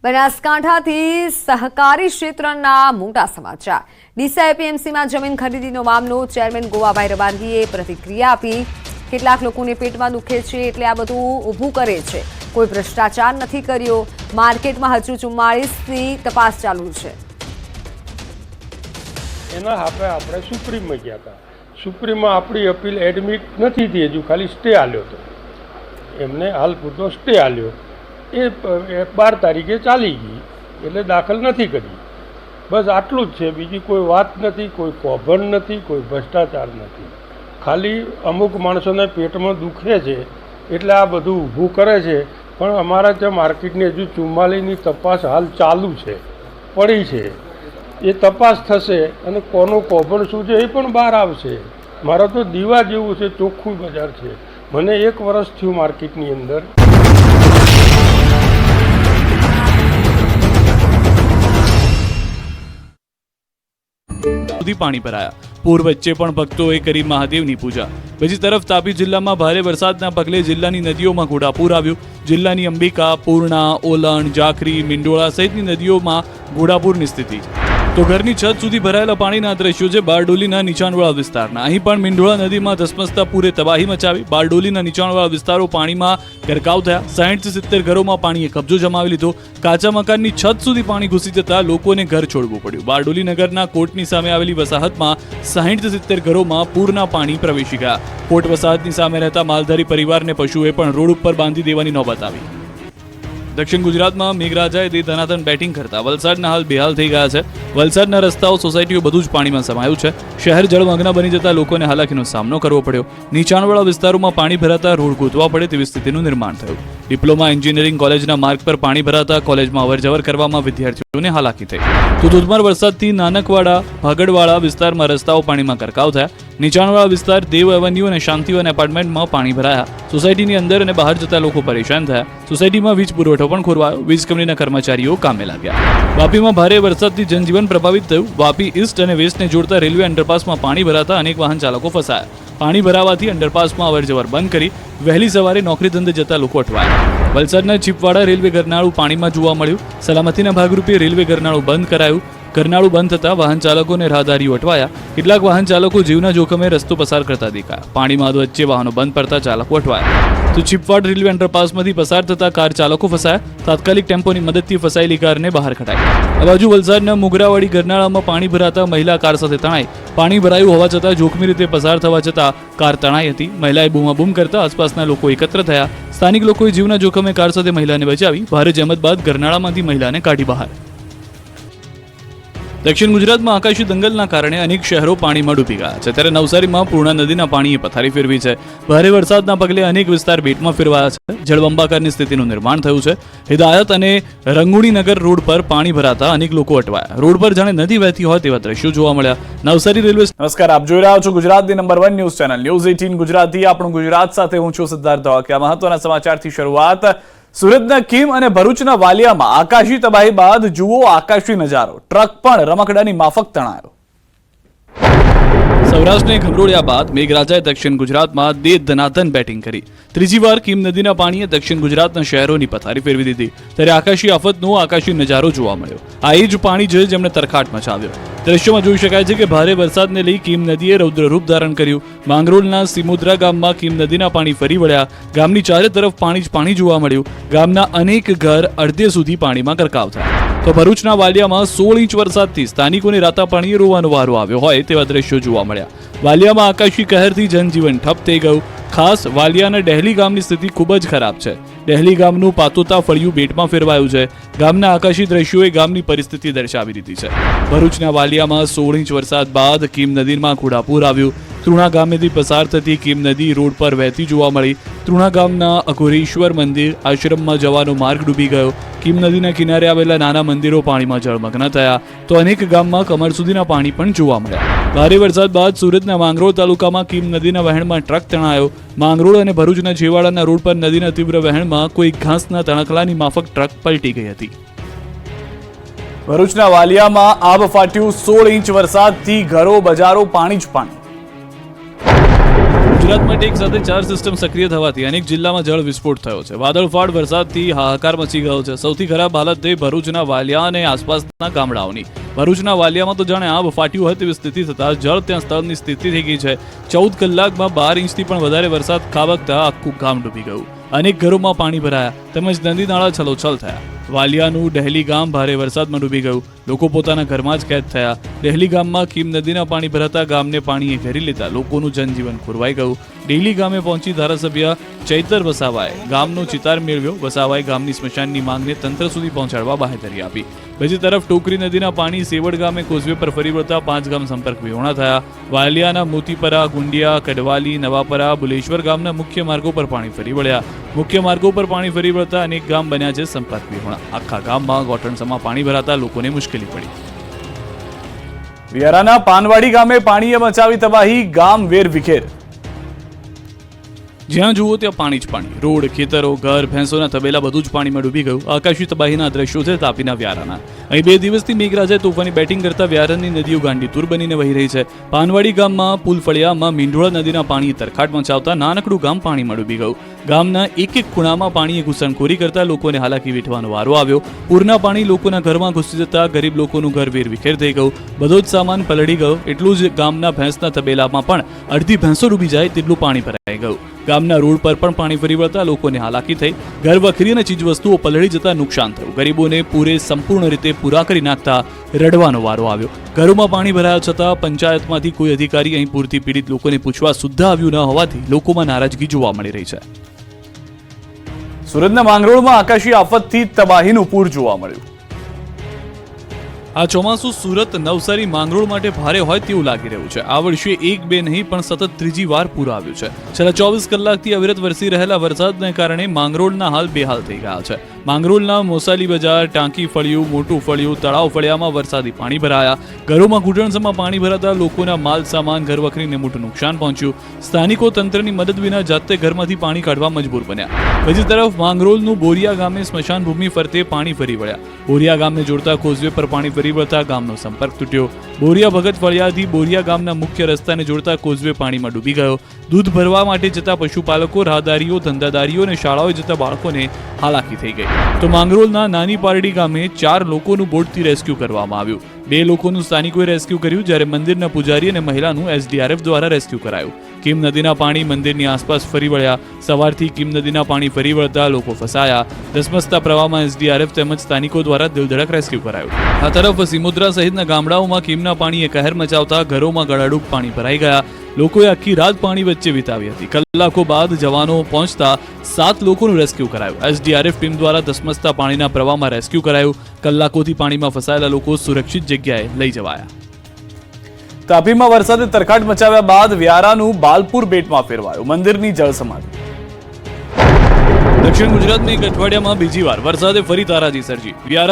બનાસકાંઠાથી સહકારી ક્ષેત્રના મોટા સમાચાર। ડીસા એપીએમસીમાં જમીન ખરીદીનો મામલો। ચેરમેન ગોવાભાઈ રબારીએ પ્રતિક્રિયા આપી। કેટલાક લોકોને પેટમાં દુખે છે એટલે આ બધું ઊભું કરે છે। કોઈ ભ્રષ્ટાચાર નથી કર્યો। માર્કેટમાં હજુ 44ની તપાસ ચાલુ છે। એના આપણે સુપ્રીમમાં ગયા હતા। સુપ્રીમમાં આપણી અપીલ એડમિટ નથી થઈ, હજુ ખાલી સ્ટે આલ્યો હતો। એમને હાલ પૂરતો સ્ટે આલ્યો, એ 12 તારીખે ચાલી ગઈ, એટલે દાખલ નથી કરી। બસ આટલું જ છે, બીજી કોઈ વાત નથી, કોઈ કૌભાંડ નથી, કોઈ ભ્રષ્ટાચાર નથી। ખાલી અમુક માણસોને પેટમાં દુખે છે એટલે આ બધું ઊભું કરે છે। પણ અમારા ત્યાં માર્કેટની હજુ 44ની તપાસ હાલ ચાલુ છે, પડી છે। એ તપાસ થશે અને કોનું કૌભાંડ શું છે એ પણ બહાર આવશે। મારા તો દીવા જેવું છે, ચોખ્ખું બજાર છે। મને 1 વર્ષ થયું માર્કેટની અંદર। પાણી ભરાયા। પૂર વચ્ચે પણ ભક્તોએ કરી મહાદેવની પૂજા। બીજી તરફ તાપી જિલ્લામાં ભારે વરસાદના પગલે જિલ્લાની નદીઓમાં ઘોડાપૂર આવ્યું। જિલ્લાની અંબિકા, પૂર્ણા, ઓલણ, જાખરી, મિંડોળા સહિતની નદીઓમાં ઘોડાપૂરની સ્થિતિ। તો ઘરની છત સુધી ભરાયેલા પાણીના દ્રશ્યો છે બારડોલીના નીચાણવાળા વિસ્તારના। અહીં પણ મિંડોળા નદીમાં ધસમસતા પૂરે તબાહી મચાવી। બારડોલીના નીચાણવાળા વિસ્તારો પાણીમાં ગરકાવ થયા। 60-70 ઘરોમાં પાણીએ કબજો જમાવી લીધો। કાચા મકાનની છત સુધી પાણી ઘૂસી જતા લોકોને ઘર છોડવું પડ્યું। બારડોલી નગરના કોટની સામે આવેલી વસાહતમાં 60-70 ઘરોમાં પૂરના પાણી પ્રવેશી ગયા। કોટ વસાહતની સામે રહેતા માલધારી પરિવારને પશુએ પણ રોડ ઉપર બાંધી દેવાની નોબત આવી। દક્ષિણ ગુજરાતમાં મેઘરાજાએ દે ધનાધન બેટિંગ કરતા વલસાડના હાલ બેહાલ થઈ ગયા છે। વલસાડના રસ્તાઓ, સોસાયટીઓ બધું જ પાણીમાં સમાયું છે। શહેર જળમગ્ન બની જતા લોકોને હાલાકીનો સામનો કરવો પડ્યો। નીચાણવાળા વિસ્તારોમાં પાણી ભરાતા રોડ ગોતવા પડે તેવી સ્થિતિનું નિર્માણ થયું। ડિપ્લોમા એન્જિનિયરિંગ કોલેજના માર્ગ પર પાણી ભરાતા કોલેજમાં અવરજવર કરવામાં વિદ્યાર્થીઓને હાલાકી થઈ। તો ધોધમાર વરસાદથી નાનકવાડા, ભાગડવાળા વિસ્તારમાં રસ્તાઓ પાણીમાં ગરકાવ થયા। નીચાણવાળા વિસ્તાર, દેવ એવન્યુ અને શાંતિવન એપાર્ટમેન્ટમાં પાણી ભરાયા। સોસાયટીની અંદર અને બહાર જતા લોકો પરેશાન થયા। સોસાયટીમાં વીજ પુરવઠો પણ ખોરવાયો। વીજ કંપનીના કર્મચારીઓ કામે લાગ્યા। વાપીમાં ભારે વરસાદથી જનજીવન પ્રભાવિત થયું। વાપી ઈસ્ટ અને વેસ્ટને જોડતા રેલવે અંડરપાસમાં પાણી ભરાતા અનેક વાહન ચાલકો ફસાયા। પાણી ભરાવાથી અંડરપાસમાં અવરજવર બંધ કરી વહેલી સવારે નોકરી ધંધે જતા લોકો અટવાયા। વલસાડના ચીપવાડા રેલવે ગરનાળું પાણીમાં જોવા મળ્યું। સલામતીના ભાગરૂપે રેલવે ગરનાળું બંધ કરાયું। ગરનાળું બંધ થતા વાહન ચાલકો અને રાહદારીઓ અટવાયા। કેટલાક વાહન ચાલકો જીવના જોખમે રસ્તો પસાર કરતા દેખાયા। પાણીમાં વચ્ચે વાહનો બંધ પડતા ચાલકો અટવાયા। તો ચીપવાડ રેલવે અંડરપાસમાંથી પસાર થતા કાર ચાલકો ફસાયા। તાત્કાલિક ટેમ્પોની મદદથી ફસાયેલી કારને બહાર કઢાઈ। આ બાજુ વલસાડના મુગરાવાડી ગરનાળામાં પાણી ભરાતા મહિલા કાર સાથે તણાઈ। પાણી ભરાયું હોવા છતાં જોખમી રીતે પસાર થવા છતાં કાર તણાઈ હતી। મહિલાએ બૂમાબૂમ કરતા આસપાસના લોકો એકત્ર થયા। સ્થાનિક લોકોએ જીવના જોખમે કાર સાથે મહિલાને બચાવી। ભારે જહેમત બાદ ગરનાળામાંથી મહિલાને કાઢી બહાર। દક્ષિણ ગુજરાતમાં આકાશી દંગલના કારણે અનેક શહેરો પાણીમાં ડૂબી ગયા છે, ત્યારે નવસારીમાં પૂર્ણા નદીના પાણીએ પથારી ફેરવી છે। ભારે વરસાદના પગલે અનેક વિસ્તાર બેટમાં ફેરવાયા છે। જળબંબાકારની સ્થિતિનું નિર્માણ થયું છે। હિદાયત અને રંગુણીનગર રોડ પર પાણી ભરાતા અનેક લોકો અટવાયા। રોડ પર જાણે નદી વહેતી હોય તેવા દ્રશ્યો જોવા મળ્યા। નવસારી રેલવે નમસ્કાર, આપ જોઈ રહ્યા છો ગુજરાતની number 1 news channel news 18 Gujarati. આપણું ગુજરાત સાથે હું છું સિદ્ધાર્થ ધોળકિયા। મહત્વના સમાચારથી શરૂઆત। સુરતના કીમ અને ભરૂચના વાલિયામાં આકાશી તબાહી બાદ જુઓ આકાશી નજારો। ટ્રક પણ રમકડાની માફક તણાયો। સૌરાષ્ટ્રને ખમરોળ્યા બાદ મેઘરાજાએ દક્ષિણ ગુજરાતમાં દે ધનાધન બેટિંગ કરી। ત્રીજી વાર કીમ નદીના પાણીએ દક્ષિણ ગુજરાતના શહેરોની પથારી ફેરવી દીધી, ત્યારે આકાશી આફતનો આકાશી નજારો જોવા મળ્યો। આ એ જ પાણી છે જેમણે તરખાટ મચાવ્યો। દ્રશ્યોમાં જોઈ શકાય છે કે ભારે વરસાદને લઈ કીમ નદીએ રૌદ્ર રૂપ ધારણ કર્યું। માંગરોળના સિમુદ્રા ગામમાં કીમ નદીના પાણી ફરી વળ્યા। ગામની ચારે તરફ પાણી જ પાણી જોવા મળ્યું। ગામના અનેક ઘર અડધે સુધી પાણીમાં ગરકાવ થયા। તો ભરૂચના વાલિયામાં 16 ઇંચ વરસાદથી સ્થાનિકોને રાતા પાણીએ રોવાનો વારો આવ્યો હોય તેવા દ્રશ્યો જોવા મળ્યા। વાલિયામાં આકાશી કહેરથી જનજીવન ઠપ થઈ ગયું। ખાસ વાલિયાના ડહેલી ગામની સ્થિતિ ખૂબ જ ખરાબ છે। ડહેલી ગામનું પાતોતા ફળિયું બેટમાં ફેરવાયું છે। ગામના આકાશી દ્રશ્યોએ ગામની પરિસ્થિતિ દર્શાવી દીધી છે। ભરૂચના વાલિયામાં 16 ઇંચ વરસાદ બાદ કીમ નદીમાં ઘોડાપૂર આવ્યું। તૃણા ગામેથી પસાર થતી કીમ નદી રોડ પર વહેતી જોવા મળી। તૃણા ગામના અઘોરેશ્વર મંદિર આશ્રમમાં જવાનો માર્ગ ડૂબી ગયો। કીમ નદીના કિનારે આવેલા નાના મંદિરો પાણીમાં જળમગ્ન થયા। તો અનેક ગામમાં કમર સુધીના પાણી પણ જોવા મળ્યા। ભારે વરસાદ બાદ સુરતના માંગરોળ તાલુકામાં કીમ નદીના વહેણમાં ટ્રક તણાયો। માંગરોળ અને ભરૂચના છેવાડાના રોડ પર નદીના તીવ્ર વહેણમાં કોઈ ઘાસના તણખલાની માફક ટ્રક પલટી ગઈ હતી। ભરૂચના વાલિયામાં આબ ફાટ્યું। 16 ઇંચ વરસાદથી ઘરો બજારો પાણી જ પાણી। ગુજરાતમાં એક સાથે 4 સિસ્ટમ સક્રિય થવાથી અનેક જિલ્લામાં જળ વિસ્ફોટ થયો છે. વાદળફાડ વરસાદથી હાહાકાર મચી ગયો છે. સૌથી ખરાબ હાલત થઈ ભરૂચના વાલિયા અને આસપાસના ગામડાઓની. ભરૂચના વાલિયામાં તો જાણે આબ ફાટ્યું હોય તેવી સ્થિતિ થતા જળ ત્યાં સ્થળની સ્થિતિ થઈ ગઈ છે. 14 કલાકમાં 12 ઇંચથી પણ વધારે વરસાદ ખાબકતા આખું ગામ ડૂબી ગયું. અનેક ઘરોમાં પાણી ભરાયા તેમજ નદી નાળા છલોછલ થયા. વાલિયાનું ડહેલી ગામ ભારે વરસાદમાં ડૂબી ગયું. લોકો પોતાના ઘરમાં જ કેદ થયા. ડહેલી ગામમાં કીમ નદીના પાણી ભરાતા ગામને પાણીએ ઘેરી લેતા લોકોનું જનજીવન ખોરવાઈ ગયું. ડેલી ગામે પહોંચી ધારાસભ્ય ચૈતર વસાવાએ ગામનો ચિતાર મેળવ્યો. વસાવાએ ગામની સ્મશાનની માંગને તંત્ર સુધી પહોંચાડવા બાહેધરી આપી. બીજી તરફ ટોકરી નદીના પાણી સેવડ ગામે કોઝવે પર ફરી વળતા 5 ગામ સંપર્ક વિહોણા થયા. વાલિયાના મોતીપરા, ગુંડિયા, કડવાલી, નવાપરા, બુલેશ્વર ગામના મુખ્ય માર્ગો પર પાણી ફરી વળ્યા. મુખ્ય માર્ગો પર પાણી ફરી વળતા અનેક ગામ બન્યા છે સંપર્ક વિહોણા. આખા ગામમાં ઘોટણસમાં પાણી ભરાતા લોકોને મુશ્કેલી પડી. વ્યારાના પાનવાડી ગામે પાણીએ મચાવી તબાહી, ગામ વેર વિખેર. જ્યાં જુઓ ત્યાં પાણી જ પાણી. રોડ, ખેતરો, ઘર, ભેંસોના તબેલા બધું જ પાણીમાં ડૂબી ગયું. આકાશી તબાહીના દ્રશ્યો છે તાપીના વ્યારાના. અહીં 2 દિવસથી મેઘરાજાએ તોફાની બેટિંગ કરતા વ્યારાની નદીઓ ગાંડીતુર બનીને વહી રહી છે. પાનવાડી ગામમાં પુલફળિયામાં મીંઢોળા નદીના પાણીએ તરખાટ મચાવતા નાનકડું ગામ પાણીમાં ડૂબી ગયું. ગામના એક ખૂણામાં પાણીએ ઘૂસણખોરી કરતા લોકોને હાલાકી વેઠવાનો વારો આવ્યો. પૂરના પાણી લોકોના ઘરમાં ઘૂસી જતા ગરીબ લોકોનું ઘર વેર વિખેર થઈ ગયું. બધો જ સામાન પલળી ગયો. એટલું જ ગામના ભેંસના તબેલામાં પણ અડધી ભેંસો ડૂબી જાય તેટલું પાણી ભરાઈ ગયું. ગામના રોડ પર પણ પાણી ફરી વળતા લોકોને હાલાકી થઈ. ઘર વખરી અને ચીજવસ્તુઓ પલળી જતા નુકસાન થયું. ગરીબોને પૂરે સંપૂર્ણ રીતે પૂરા કરી નાખતા રડવાનો વારો આવ્યો. ઘરોમાં પાણી ભરાયા છતાં પંચાયતમાંથી કોઈ અધિકારી અહીં પૂરથી પીડિત લોકોને પૂછવા સુદ્ધા આવ્યું ન હોવાથી લોકોમાં નારાજગી જોવા મળી રહી છે. સુરતના માંગરોળમાં આકાશી આફતથી તબાહીનું પૂર જોવા મળ્યું. આ ચોમાસું સુરત, નવસારી, માંગરોળ માટે ભારે હોય તેવું લાગી રહ્યું છે. આ વર્ષે 1-2 નહીં પણ સતત 3જી વાર પૂર આવ્યું છે. છેલ્લા 24 કલાકથી અવિરત વરસી રહેલા વરસાદને કારણે માંગરોળના હાલ બેહાલ થઈ ગયા છે. માંગરોળના મોસાલી બજાર, ટાંકી ફળિયું, મોટું ફળિયું, તળાવ ફળિયામાં વરસાદી પાણી ભરાયા. ઘરોમાં ઘૂંટણસમાં પાણી ભરાતા લોકોના માલ સામાન, ઘર વખરીને મોટું નુકસાન પહોંચ્યું. સ્થાનિકો તંત્રની મદદ વિના જાતે ઘરમાંથી પાણી કાઢવા મજબૂર બન્યા. બીજી તરફ માંગરોળનું બોરિયા ગામે સ્મશાન ભૂમિ ફરતે પાણી ફરી વળ્યા. બોરિયા ગામને જોડતા કોઝવે પર પાણી ફરી વળતા ગામનો સંપર્ક તૂટ્યો. બોરિયા ભગત ફળિયાથી બોરિયા ગામના મુખ્ય રસ્તાને જોડતા કોઝવે પાણીમાં ડૂબી ગયો. દૂધ ભરવા માટે જતા પશુપાલકો, રાહદારીઓ, ધંધાદારીઓ અને શાળાઓએ જતા બાળકોને હાલાકી થઈ ગઈ. તો માંગરોળના નાની પારડી ગામે 4 લોકોનું બોટથી રેસ્ક્યુ કરવામાં આવ્યું. 2 લોકોનું સ્થાનિકોએ રેસ્ક્યુ કર્યું, જ્યારે મંદિરના પૂજારી અને મહિલાનું SDRF દ્વારા રેસ્ક્યુ કરાયું. કીમ નદીના પાણી મંદિરની આસપાસ ફરી વળ્યા. સવારથી કીમ નદીના પાણી ફરી વળતા લોકો ફસાયા. ધસમસતા પ્રવાહમાં SDRF તેમજ સ્થાનિકો દ્વારા દિલધડક રેસ્ક્યુ કરાયું. આ તરફ સિમુદ્રા સહિતના ગામડાઓમાં કીમના પાણીએ કહેર મચાવતા ઘરોમાં ગળાડૂબ પાણી ભરાઈ ગયા. લોકોએ આખી રાત પાણી વચ્ચે વિતાવી હતી. કલાકો બાદ જવાનો પહોંચતા 7 લોકોનું રેસ્ક્યુ કરાયું. SDRF ટીમ દ્વારા ધસમસતા પાણીના પ્રવાહમાં રેસ્ક્યુ કરાયું. કલાકોથી પાણીમાં ફસાયેલા લોકો સુરક્ષિત જગ્યાએ લઈ જવાયા. તાપીમાં વરસાદે તરખાટ મચાવ્યા બાદ વ્યારાનું બાલપુર બેટમાં ફેરવાયું. મંદિરની જળ સમાધિ. દક્ષિણ ગુજરાતમાં એક અઠવાડિયામાં બીજી વાર વરસાદે ફરી તારાજી સર્જી. વ્યારા